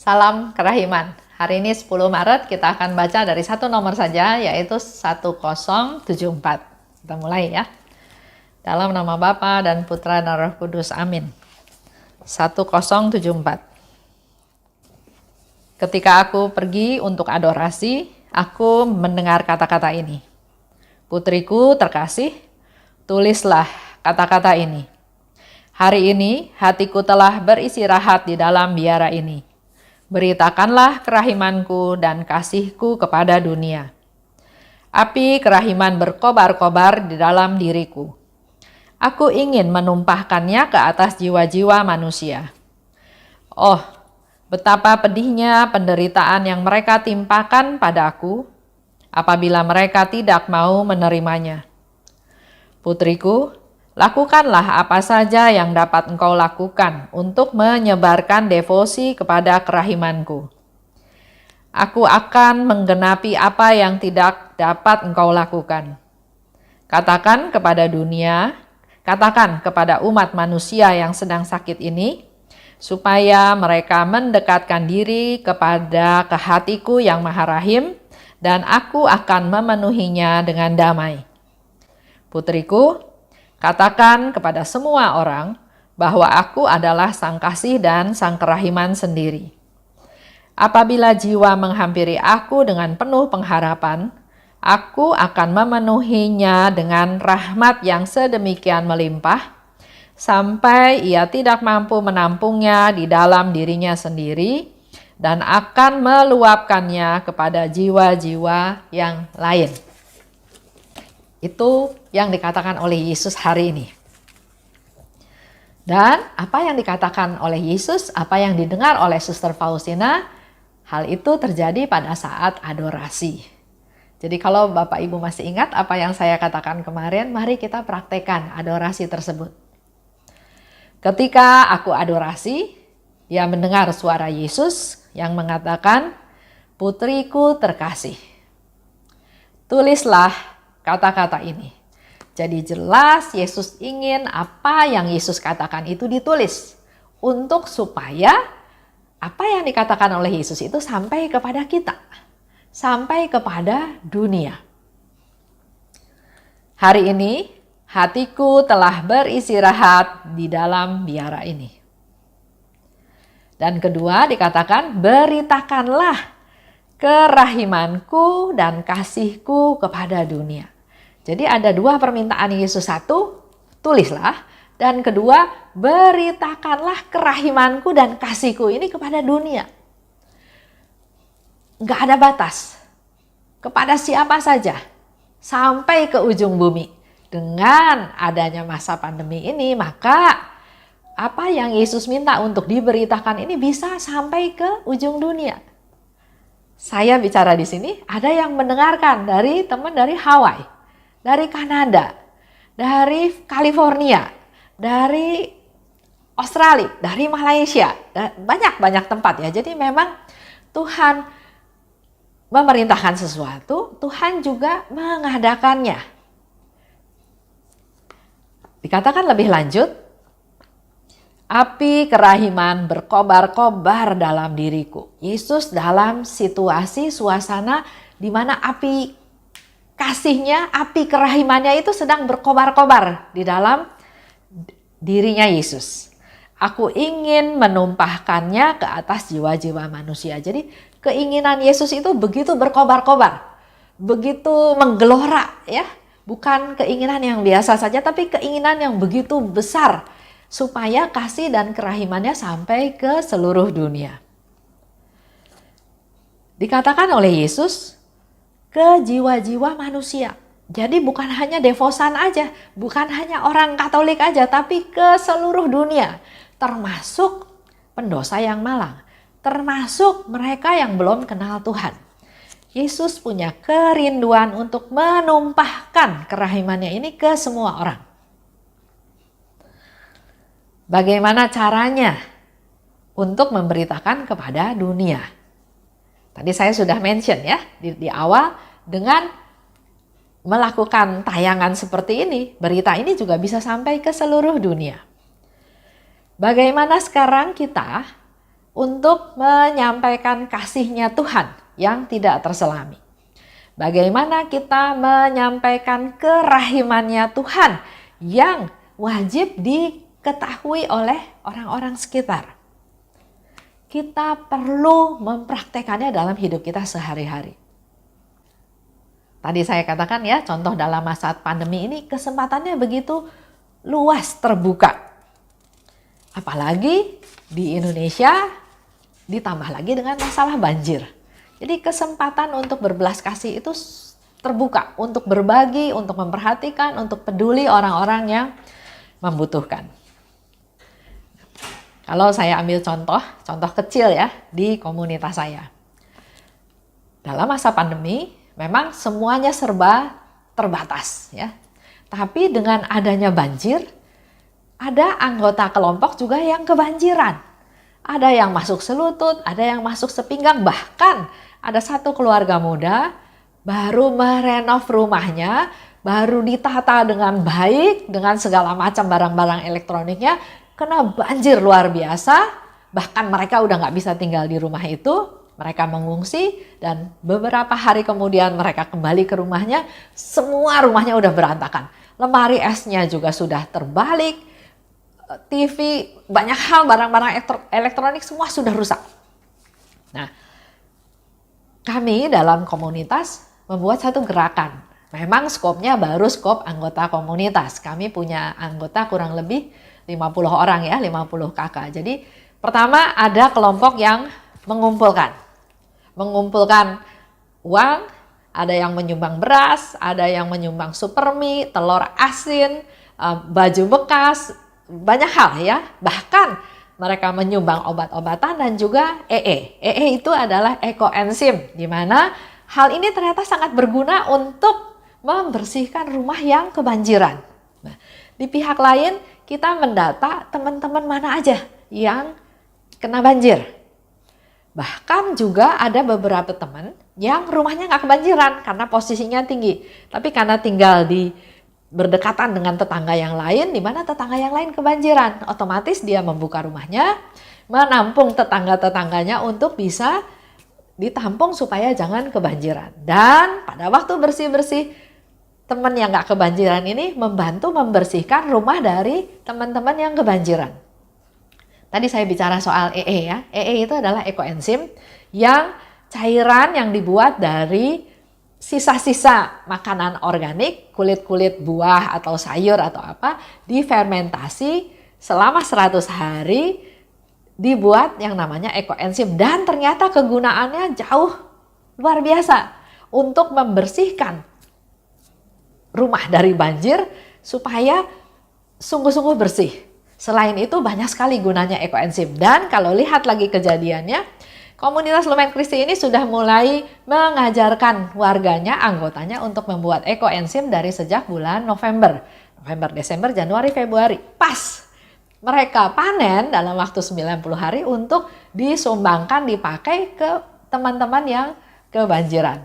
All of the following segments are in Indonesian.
Salam kerahiman. Hari ini 10 Maret kita akan baca dari satu nomor saja, yaitu 1074. Kita mulai ya. Dalam nama Bapa dan Putra dan Roh Kudus. Amin. 1074. Ketika aku pergi untuk adorasi, aku mendengar kata-kata ini. Putriku terkasih, tulislah kata-kata ini. Hari ini hatiku telah beristirahat di dalam biara ini. Beritakanlah kerahimanku dan kasihku kepada dunia. Api kerahiman berkobar-kobar di dalam diriku. Aku ingin menumpahkannya ke atas jiwa-jiwa manusia. Oh, betapa pedihnya penderitaan yang mereka timpakan padaku apabila mereka tidak mau menerimanya. Putriku, lakukanlah apa saja yang dapat engkau lakukan untuk menyebarkan devosi kepada kerahimanku. Aku akan menggenapi apa yang tidak dapat engkau lakukan. Katakan kepada dunia, katakan kepada umat manusia yang sedang sakit ini, supaya mereka mendekatkan diri kepada hatiku yang maha rahim, dan aku akan memenuhinya dengan damai. Putriku, katakan kepada semua orang bahwa aku adalah sang kasih dan sang kerahiman sendiri. Apabila jiwa menghampiri aku dengan penuh pengharapan, aku akan memenuhinya dengan rahmat yang sedemikian melimpah, sampai ia tidak mampu menampungnya di dalam dirinya sendiri, dan akan meluapkannya kepada jiwa-jiwa yang lain. Itu yang dikatakan oleh Yesus hari ini. Dan apa yang dikatakan oleh Yesus, apa yang didengar oleh Suster Faustina, hal itu terjadi pada saat adorasi. Jadi kalau Bapak Ibu masih ingat apa yang saya katakan kemarin, mari kita praktekkan adorasi tersebut. Ketika aku adorasi, dia mendengar suara Yesus yang mengatakan, "Putriku terkasih, tulislah kata-kata ini." Jadi jelas Yesus ingin apa yang Yesus katakan itu ditulis, untuk supaya apa yang dikatakan oleh Yesus itu sampai kepada kita, sampai kepada dunia. Hari ini hatiku telah beristirahat di dalam biara ini. Dan kedua dikatakan, beritakanlah kerahimanku dan kasihku kepada dunia. Jadi ada dua permintaan Yesus. Satu, tulislah. Dan kedua, beritakanlah kerahimanku dan kasihku ini kepada dunia. Nggak ada batas. Kepada siapa saja. Sampai ke ujung bumi. Dengan adanya masa pandemi ini, maka apa yang Yesus minta untuk diberitakan ini bisa sampai ke ujung dunia. Saya bicara di sini, ada yang mendengarkan dari teman dari Hawaii, dari Kanada, dari California, dari Australia, dari Malaysia, banyak tempat ya. Jadi memang Tuhan memerintahkan sesuatu, Tuhan juga mengadakannya. Dikatakan lebih lanjut, api kerahiman berkobar-kobar dalam diriku. Yesus dalam situasi, suasana di mana api kasihnya, api kerahimannya itu sedang berkobar-kobar di dalam dirinya Yesus. Aku ingin menumpahkannya ke atas jiwa-jiwa manusia. Jadi keinginan Yesus itu begitu berkobar-kobar, begitu menggelora ya. Bukan keinginan yang biasa saja, tapi keinginan yang begitu besar supaya kasih dan kerahimannya sampai ke seluruh dunia. Dikatakan oleh Yesus ke jiwa-jiwa manusia. Jadi bukan hanya devosan aja, bukan hanya orang Katolik aja, tapi ke seluruh dunia. Termasuk pendosa yang malang, termasuk mereka yang belum kenal Tuhan. Yesus punya kerinduan untuk menumpahkan kerahimannya ini ke semua orang. Bagaimana caranya untuk memberitakan kepada dunia? Tadi saya sudah mention ya di awal, dengan melakukan tayangan seperti ini, berita ini juga bisa sampai ke seluruh dunia. Bagaimana sekarang kita untuk menyampaikan kasih-Nya Tuhan yang tidak terselami. Bagaimana kita menyampaikan kerahiman-Nya Tuhan yang wajib diketahui oleh orang-orang sekitar. Kita perlu mempraktekannya dalam hidup kita sehari-hari. Tadi saya katakan ya, contoh dalam masa pandemi ini kesempatannya begitu luas terbuka. Apalagi di Indonesia ditambah lagi dengan masalah banjir. Jadi kesempatan untuk berbelas kasih itu terbuka untuk berbagi, untuk memperhatikan, untuk peduli orang-orang yang membutuhkan. Kalau saya ambil contoh kecil ya di komunitas saya. Dalam masa pandemi memang semuanya serba terbatas ya. Tapi dengan adanya banjir, ada anggota kelompok juga yang kebanjiran. Ada yang masuk selutut, ada yang masuk sepinggang, bahkan ada satu keluarga muda baru merenov rumahnya, baru ditata dengan baik, dengan segala macam barang-barang elektroniknya, kena banjir luar biasa, bahkan mereka udah nggak bisa tinggal di rumah itu, mereka mengungsi dan beberapa hari kemudian mereka kembali ke rumahnya, semua rumahnya udah berantakan. Lemari esnya juga sudah terbalik, TV, banyak hal barang-barang elektronik semua sudah rusak. Nah, kami dalam komunitas membuat satu gerakan. Memang skopnya baru skop anggota komunitas. Kami punya anggota kurang lebih 50 orang ya, 50 kakak. Jadi pertama ada kelompok yang mengumpulkan uang, ada yang menyumbang beras, ada yang menyumbang supermi, telur asin, baju bekas, banyak hal ya. Bahkan mereka menyumbang obat-obatan dan juga EE. EE itu adalah ekoenzim, di mana hal ini ternyata sangat berguna untuk membersihkan rumah yang kebanjiran. Nah, di pihak lain kita mendata teman-teman mana aja yang kena banjir. Bahkan juga ada beberapa teman yang rumahnya nggak kebanjiran karena posisinya tinggi. Tapi karena tinggal di berdekatan dengan tetangga yang lain, di mana tetangga yang lain kebanjiran, otomatis dia membuka rumahnya, menampung tetangga-tetangganya untuk bisa ditampung supaya jangan kebanjiran. Dan pada waktu bersih-bersih, teman yang nggak kebanjiran ini membantu membersihkan rumah dari teman-teman yang kebanjiran. Tadi saya bicara soal EE ya. EE itu adalah ekoenzim yang cairan yang dibuat dari sisa-sisa makanan organik, kulit-kulit buah atau sayur atau apa, difermentasi selama 100 hari dibuat yang namanya ekoenzim. Dan ternyata kegunaannya jauh luar biasa untuk membersihkan rumah dari banjir supaya sungguh-sungguh bersih. Selain itu banyak sekali gunanya ekoenzim. Dan kalau lihat lagi kejadiannya, komunitas Lumen Kristi ini sudah mulai mengajarkan warganya, anggotanya untuk membuat ekoenzim dari sejak bulan November, Desember, Januari, Februari. Pas mereka panen dalam waktu 90 hari untuk disumbangkan, dipakai ke teman-teman yang kebanjiran.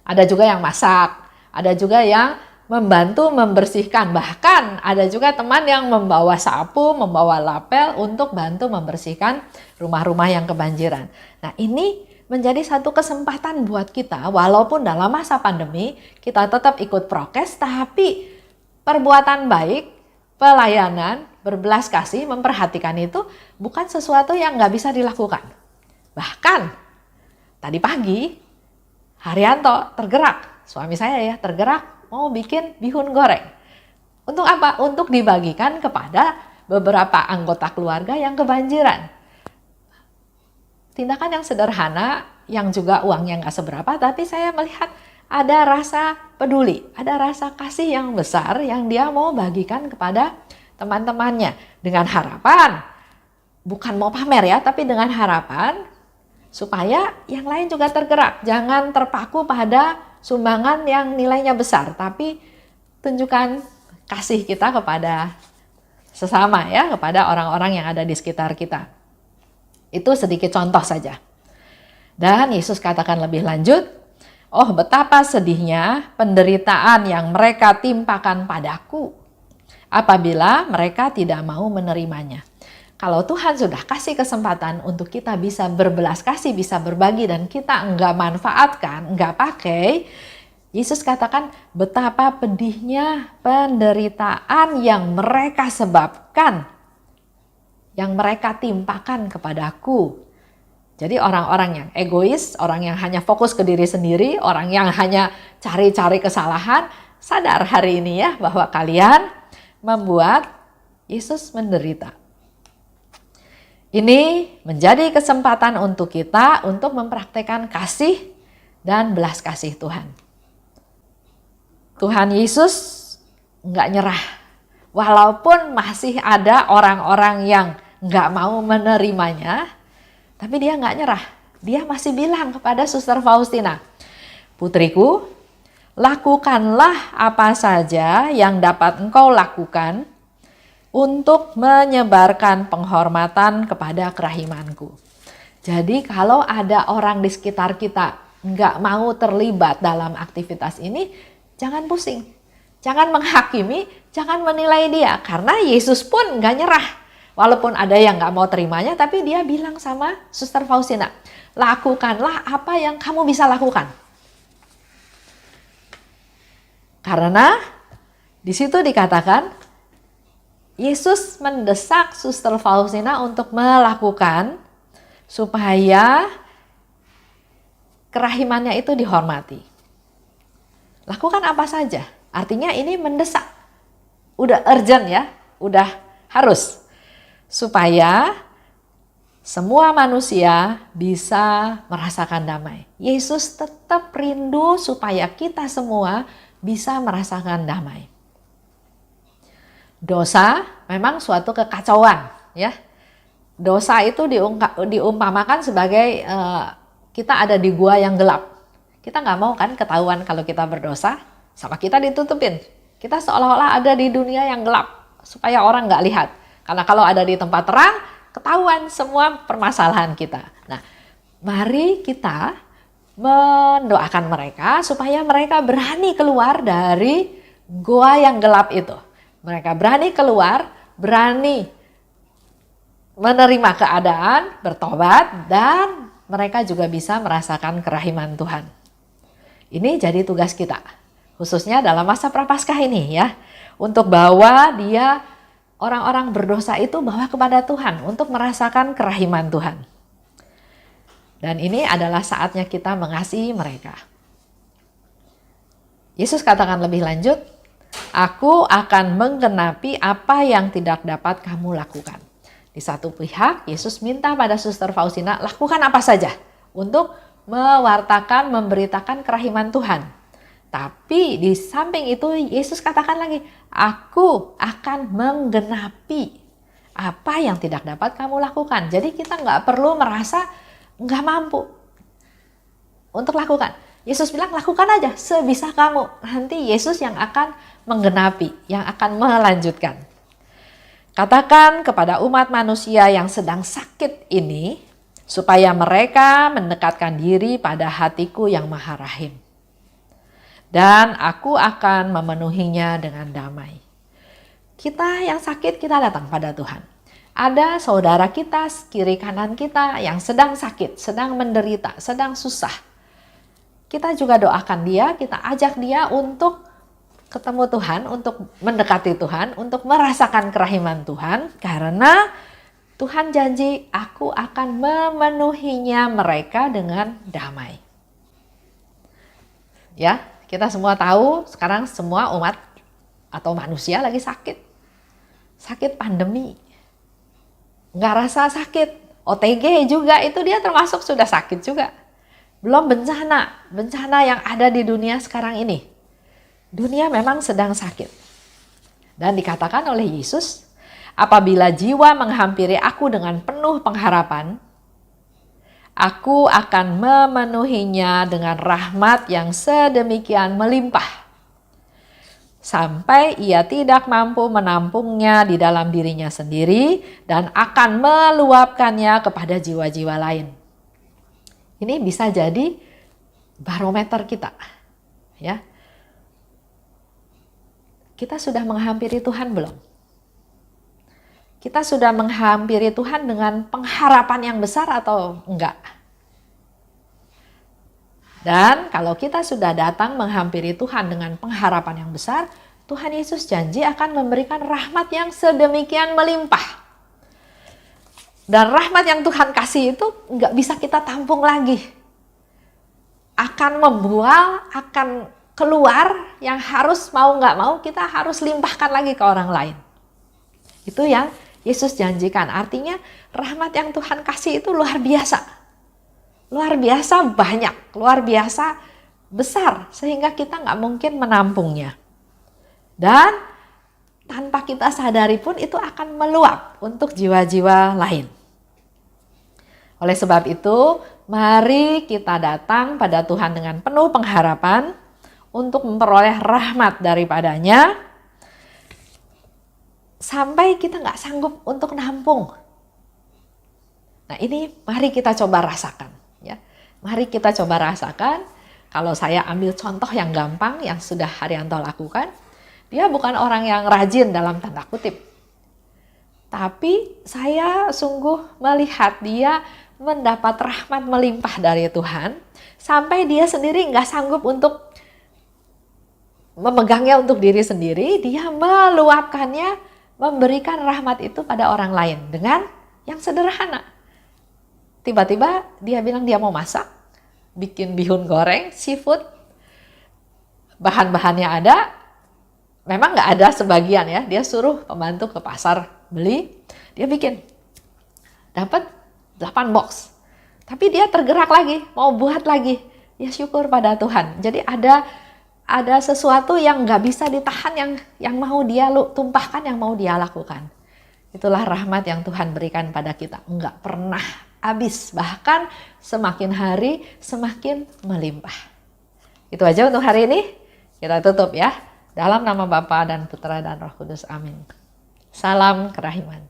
Ada juga yang masak, ada juga yang membantu membersihkan. Bahkan ada juga teman yang membawa sapu, membawa lapel untuk bantu membersihkan rumah-rumah yang kebanjiran. Nah, ini menjadi satu kesempatan buat kita, walaupun dalam masa pandemi kita tetap ikut prokes, tapi perbuatan baik, pelayanan, berbelas kasih, memperhatikan itu bukan sesuatu yang nggak bisa dilakukan. Bahkan tadi pagi Haryanto tergerak, suami saya ya tergerak mau bikin bihun goreng. Untuk apa? Untuk dibagikan kepada beberapa anggota keluarga yang kebanjiran. Tindakan yang sederhana, yang juga uangnya nggak seberapa, tapi saya melihat ada rasa peduli, ada rasa kasih yang besar yang dia mau bagikan kepada teman-temannya. Dengan harapan, bukan mau pamer ya, tapi dengan harapan supaya yang lain juga tergerak. Jangan terpaku pada sumbangan yang nilainya besar, tapi tunjukkan kasih kita kepada sesama ya, kepada orang-orang yang ada di sekitar kita. Itu sedikit contoh saja. Dan Yesus katakan lebih lanjut, oh betapa sedihnya penderitaan yang mereka timpakan padaku apabila mereka tidak mau menerimanya. Kalau Tuhan sudah kasih kesempatan untuk kita bisa berbelas kasih, bisa berbagi, dan kita enggak manfaatkan, enggak pakai, Yesus katakan betapa pedihnya penderitaan yang mereka sebabkan, yang mereka timpakan kepadaku. Jadi orang-orang yang egois, orang yang hanya fokus ke diri sendiri, orang yang hanya cari-cari kesalahan, sadar hari ini ya bahwa kalian membuat Yesus menderita. Ini menjadi kesempatan untuk kita untuk mempraktekkan kasih dan belas kasih Tuhan. Tuhan Yesus nggak nyerah. Walaupun masih ada orang-orang yang nggak mau menerimanya, tapi dia nggak nyerah. Dia masih bilang kepada Suster Faustina, "Putriku, lakukanlah apa saja yang dapat engkau lakukan untuk menyebarkan penghormatan kepada kerahimanku." Jadi kalau ada orang di sekitar kita nggak mau terlibat dalam aktivitas ini, jangan pusing, jangan menghakimi, jangan menilai dia. Karena Yesus pun nggak nyerah. Walaupun ada yang nggak mau terimanya, tapi dia bilang sama Suster Faustina, lakukanlah apa yang kamu bisa lakukan. Karena di situ dikatakan, Yesus mendesak Suster Faustina untuk melakukan supaya kerahimannya itu dihormati. Lakukan apa saja. Artinya ini mendesak. Udah urgent ya, udah harus. Supaya semua manusia bisa merasakan damai. Yesus tetap rindu supaya kita semua bisa merasakan damai. Dosa memang suatu kekacauan, ya. Dosa itu diumpamakan sebagai kita ada di gua yang gelap. Kita nggak mau kan ketahuan kalau kita berdosa, sama kita ditutupin. Kita seolah-olah ada di dunia yang gelap supaya orang nggak lihat. Karena kalau ada di tempat terang, ketahuan semua permasalahan kita. Nah, mari kita mendoakan mereka supaya mereka berani keluar dari gua yang gelap itu. Mereka berani keluar, berani menerima keadaan, bertobat, dan mereka juga bisa merasakan kerahiman Tuhan. Ini jadi tugas kita, khususnya dalam masa Prapaskah ini ya. Untuk bawa dia, orang-orang berdosa itu bawa kepada Tuhan untuk merasakan kerahiman Tuhan. Dan ini adalah saatnya kita mengasihi mereka. Yesus katakan lebih lanjut, "Aku akan menggenapi apa yang tidak dapat kamu lakukan." Di satu pihak, Yesus minta pada Suster Faustina, lakukan apa saja untuk mewartakan, memberitakan kerahiman Tuhan. Tapi di samping itu, Yesus katakan lagi, "Aku akan menggenapi apa yang tidak dapat kamu lakukan." Jadi kita nggak perlu merasa nggak mampu untuk lakukan. Yesus bilang, lakukan aja sebisa kamu. Nanti Yesus yang akan menggenapi, yang akan melanjutkan. Katakan kepada umat manusia yang sedang sakit ini, supaya mereka mendekatkan diri pada hatiku yang maha rahim. Dan aku akan memenuhinya dengan damai. Kita yang sakit, kita datang pada Tuhan. Ada saudara kita, kiri kanan kita yang sedang sakit, sedang menderita, sedang susah. Kita juga doakan dia, kita ajak dia untuk ketemu Tuhan, untuk mendekati Tuhan, untuk merasakan kerahiman Tuhan. Karena Tuhan janji, aku akan memenuhinya mereka dengan damai. Ya, kita semua tahu sekarang semua umat atau manusia lagi sakit. Sakit pandemi. Nggak rasa sakit. OTG juga itu dia termasuk sudah sakit juga. Belum bencana yang ada di dunia sekarang ini. Dunia memang sedang sakit. Dan dikatakan oleh Yesus, apabila jiwa menghampiri aku dengan penuh pengharapan, aku akan memenuhinya dengan rahmat yang sedemikian melimpah, sampai ia tidak mampu menampungnya di dalam dirinya sendiri dan akan meluapkannya kepada jiwa-jiwa lain. Ini bisa jadi barometer kita, ya. Kita sudah menghampiri Tuhan belum? Kita sudah menghampiri Tuhan dengan pengharapan yang besar atau enggak? Dan kalau kita sudah datang menghampiri Tuhan dengan pengharapan yang besar, Tuhan Yesus janji akan memberikan rahmat yang sedemikian melimpah. Dan rahmat yang Tuhan kasih itu nggak bisa kita tampung lagi. Akan membual, akan keluar, yang harus mau nggak mau kita harus limpahkan lagi ke orang lain. Itu yang Yesus janjikan. Artinya rahmat yang Tuhan kasih itu luar biasa. Luar biasa banyak, luar biasa besar, sehingga kita nggak mungkin menampungnya. Dan tanpa kita sadari pun itu akan meluap untuk jiwa-jiwa lain. Oleh sebab itu, mari kita datang pada Tuhan dengan penuh pengharapan untuk memperoleh rahmat daripadanya, sampai kita nggak sanggup untuk nampung. Nah ini mari kita coba rasakan. Ya, mari kita coba rasakan. Kalau saya ambil contoh yang gampang yang sudah Haryanto lakukan, dia bukan orang yang rajin dalam tanda kutip, tapi saya sungguh melihat dia mendapat rahmat melimpah dari Tuhan sampai dia sendiri nggak sanggup untuk memegangnya untuk diri sendiri. Dia meluapkannya, memberikan rahmat itu pada orang lain dengan yang sederhana. Tiba-tiba dia bilang dia mau masak, bikin bihun goreng, seafood, bahan-bahannya ada, memang nggak ada sebagian ya, dia suruh pembantu ke pasar beli, dia bikin, dapat 8 box, tapi dia tergerak lagi, mau buat lagi, ya syukur pada Tuhan. Jadi ada sesuatu yang nggak bisa ditahan, yang mau dia tumpahkan, yang mau dia lakukan. Itulah rahmat yang Tuhan berikan pada kita, nggak pernah habis, bahkan semakin hari semakin melimpah. Itu aja untuk hari ini. Kita tutup ya. Dalam nama Bapa dan Putra dan Roh Kudus. Amin. Salam kerahiman.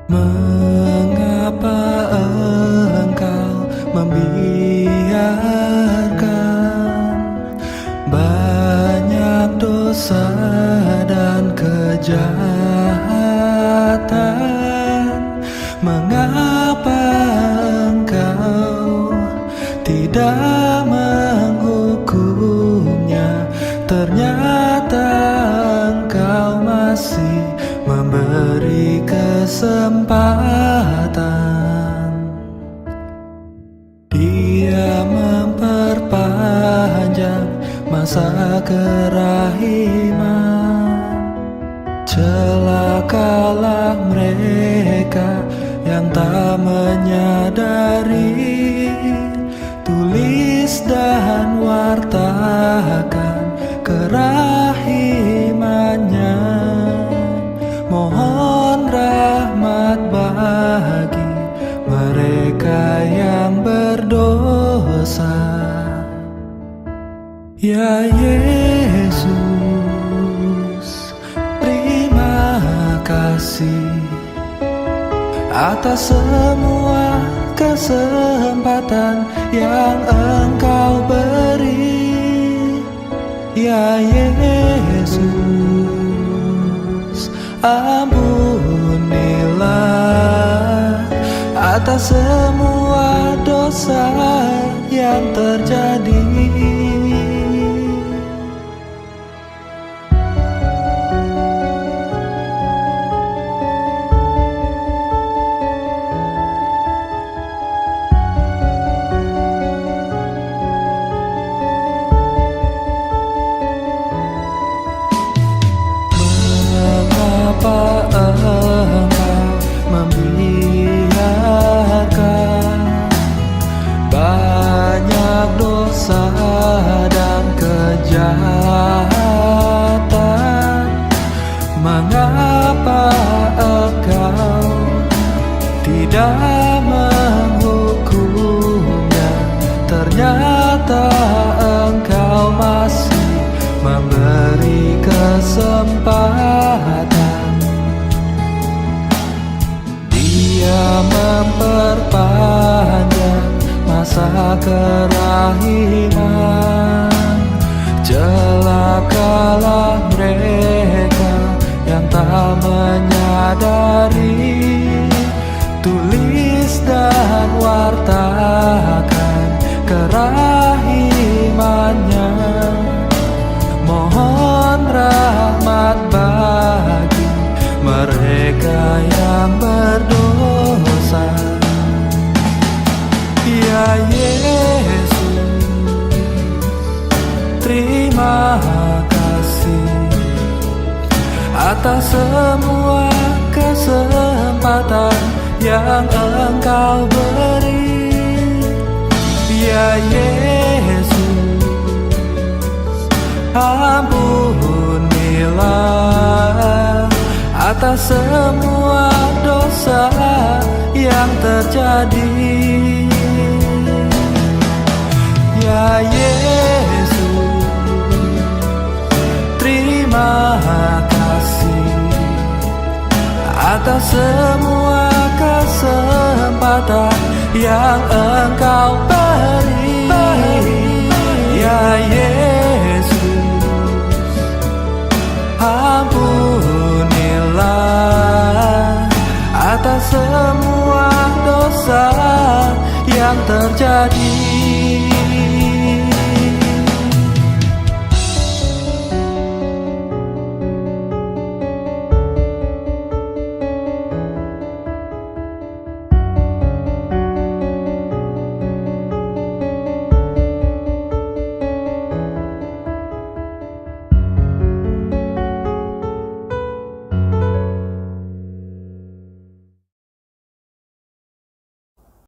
Mengapa engkau membiarkan banyak dosa dan kejahatan? Mengapa engkau tidak menghukumnya? Ternyata engkau masih memberi kesempatan. Dia memperpanjang masa kerahiman. Celakalah mereka yang tak menyadari. Tulis dan wartakan kerahimannya. Mohon rahmat bagi mereka yang berdosa. Ya Yesus, terima kasih atas semua kesempatan yang Engkau beri. Ya Yesus, ampunilah atas semua dosa yang terjadi. Mengapa engkau membiarkan banyak dosa rahimanya. Mohon rahmat bagi mereka yang berdosa. Ya Yesus, terima kasih atas semua kesempatan yang Engkau beri. Ya Yesus, ampunilah atas semua dosa yang terjadi. Ya Yesus, terima kasih atas semua kesempatan yang Engkau beri. Ya Yesus, ampunilah atas semua dosa yang terjadi.